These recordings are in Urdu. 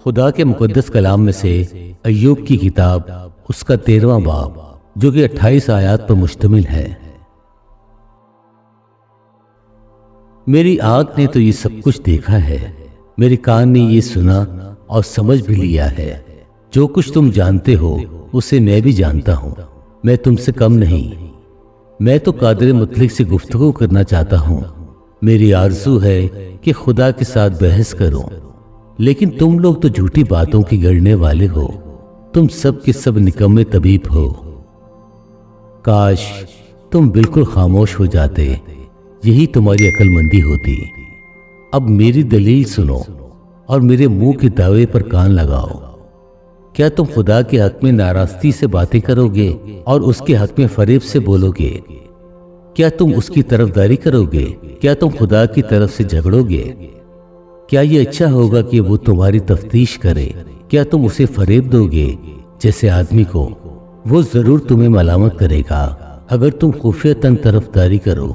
خدا کے مقدس کلام میں سے ایوب کی کتاب اس کا 13واں باب جو کہ 28 آیات پر مشتمل ہے۔ میری آنکھ نے تو یہ سب کچھ دیکھا ہے، میرے کان نے یہ سنا اور سمجھ بھی لیا ہے۔ جو کچھ تم جانتے ہو اسے میں بھی جانتا ہوں، میں تم سے کم نہیں۔ میں تو قادر مطلق سے گفتگو کرنا چاہتا ہوں، میری آرزو ہے کہ خدا کے ساتھ بحث کروں، لیکن تم لوگ تو جھوٹی باتوں کی گڑنے والے ہو، تم سب کے سب نکمے طبیب ہو۔ کاش تم بالکل خاموش ہو جاتے، یہی تمہاری عقل مندی ہوتی۔ اب میری دلیل سنو اور میرے منہ کے دعوے پر کان لگاؤ۔ کیا تم خدا کے حق میں ناراستی سے باتیں کرو گے اور اس کے حق میں فریب سے بولو گے؟ کیا تم اس کی طرفداری کرو گے؟ کیا تم خدا کی طرف سے جھگڑو گے؟ کیا یہ اچھا ہوگا کہ وہ تمہاری تفتیش کرے؟ کیا تم اسے فریب دو گے جیسے آدمی کو؟ وہ ضرور تمہیں ملامت کرے گا اگر تم خفیہ طرفداری کرو۔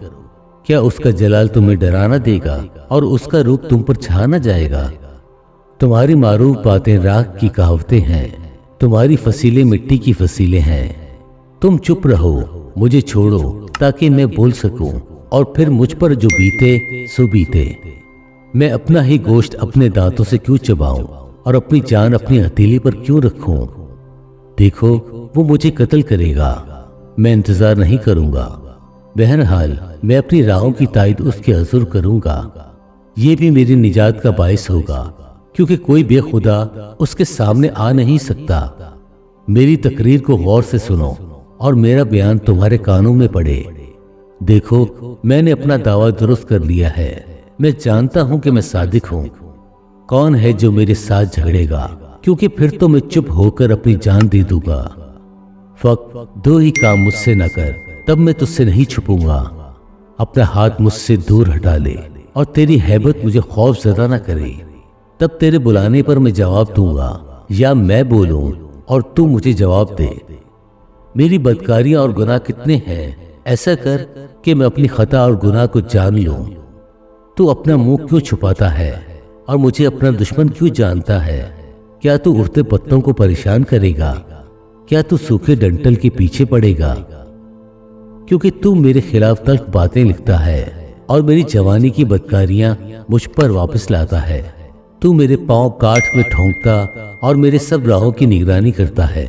کیا اس کا جلال تمہیں ڈرانا دے گا اور اس کا روپ تم پر چھا نہ جائے گا؟ تمہاری معروف باتیں راکھ کی کہاوتیں ہیں، تمہاری فصیلیں مٹی کی فصیلیں ہیں۔ تم چپ رہو، مجھے چھوڑو تاکہ میں بول سکوں، اور پھر مجھ پر جو بیتے سو بیتے۔ میں اپنا ہی گوشت اپنے دانتوں سے کیوں چباؤں اور اپنی جان اپنی ہتھیلی پر کیوں رکھوں؟ دیکھو وہ مجھے قتل کرے گا، میں انتظار نہیں کروں گا۔ بہرحال میں اپنی راہوں کی تائید اس کے حضور کروں گا، یہ بھی میری نجات کا باعث ہوگا، کیونکہ کوئی بے خدا اس کے سامنے آ نہیں سکتا۔ میری تقریر کو غور سے سنو اور میرا بیان تمہارے کانوں میں پڑے۔ دیکھو میں نے اپنا دعویٰ درست کر لیا ہے، میں جانتا ہوں کہ میں صادق ہوں۔ کون ہے جو میرے ساتھ جھگڑے گا؟ کیونکہ پھر تو میں چپ ہو کر اپنی جان دے دوں گا۔ فقط دو ہی کام مجھ سے نہ کر، تب میں تجھ سے نہیں چھپوں گا۔ اپنا ہاتھ مجھ سے دور ہٹا لے اور تیری ہیبت مجھے خوف زدہ نہ کرے، تب تیرے بلانے پر میں جواب دوں گا، یا میں بولوں اور تو مجھے جواب دے۔ میری بدکاریاں اور گناہ کتنے ہیں، ایسا کر کہ میں اپنی خطا اور گناہ کو جان لوں۔ تو اپنا منہ کیوں چھپاتا ہے اور مجھے اپنا دشمن کیوں جانتا ہے؟ کیا تو اڑتے پتوں کو پریشان کرے گا؟ کیا تو سوکھے ڈنٹل کے پیچھے پڑے گا؟ کیونکہ تو میرے خلاف تلخ باتیں لکھتا ہے اور میری جوانی کی بدکاریاں مجھ پر واپس لاتا ہے۔ تو میرے پاؤں کاٹھ میں ٹھونکتا اور میرے سب راہوں کی نگرانی کرتا ہے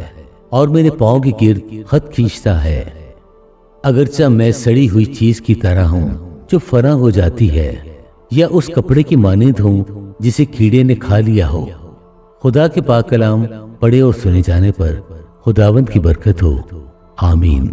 اور میرے پاؤں کے گرد خط کھینچتا ہے۔ اگرچہ میں سڑی ہوئی چیز کی طرح ہوں جو فنا ہو جاتی ہے، یا اس کپڑے کی مانند ہوں جسے کیڑے نے کھا لیا ہو، خدا کے پاک کلام پڑھے اور سنے جانے پر خداوند کی برکت ہو۔ آمین۔